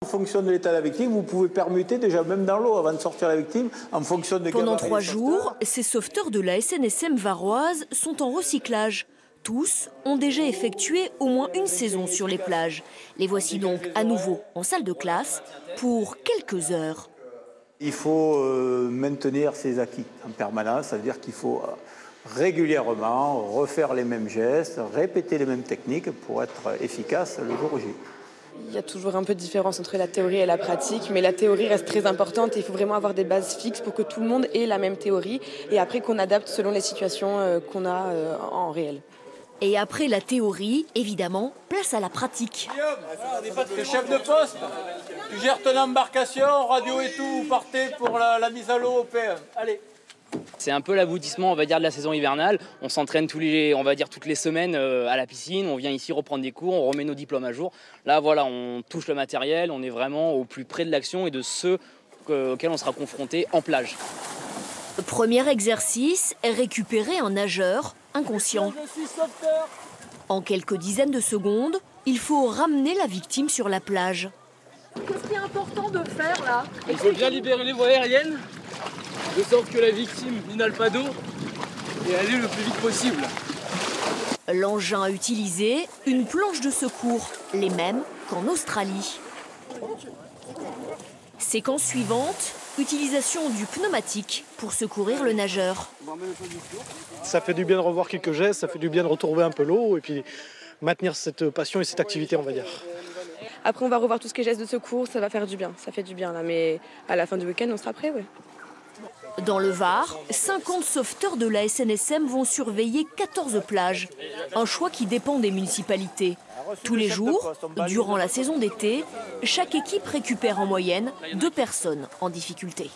En fonction de l'état de la victime, vous pouvez permuter déjà même dans l'eau avant de sortir la victime en fonction de... Pendant 3 jours, ces sauveteurs de la SNSM varoise sont en recyclage. Tous ont déjà effectué au moins une saison sur les plages. Les voici donc à nouveau en salle de classe pour quelques heures. Il faut maintenir ses acquis en permanence, c'est-à-dire qu'il faut régulièrement refaire les mêmes gestes, répéter les mêmes techniques pour être efficace le jour J. Il y a toujours un peu de différence entre la théorie et la pratique, mais la théorie reste très importante et il faut vraiment avoir des bases fixes pour que tout le monde ait la même théorie et après qu'on adapte selon les situations qu'on a en réel. Et après la théorie, évidemment, place à la pratique. Le chef de poste, tu gères ton embarcation, radio et tout, vous partez pour la mise à l'eau au PM. Allez. C'est un peu l'aboutissement, on va dire, de la saison hivernale. On s'entraîne toutes les semaines à la piscine. On vient ici reprendre des cours, on remet nos diplômes à jour. Là, voilà, on touche le matériel, on est vraiment au plus près de l'action et de ceux auxquels on sera confronté en plage. Premier exercice, récupérer un nageur inconscient. En quelques dizaines de secondes, il faut ramener la victime sur la plage. Qu'est-ce qui est important de faire là? Il faut bien libérer les voies aériennes, de sorte que la victime n'inhale pas d'eau et aller le plus vite possible. L'engin utilisé, une planche de secours, les mêmes qu'en Australie. Séquence suivante, utilisation du pneumatique pour secourir le nageur. Ça fait du bien de revoir quelques gestes, ça fait du bien de retrouver un peu l'eau et puis maintenir cette passion et cette activité, on va dire. Après on va revoir tout ce qui est gestes de secours, ça va faire du bien, ça fait du bien là, mais à la fin du week-end on sera prêt, ouais. Dans le Var, 50 sauveteurs de la SNSM vont surveiller 14 plages. Un choix qui dépend des municipalités. Tous les jours, durant la saison d'été, chaque équipe récupère en moyenne 2 personnes en difficulté.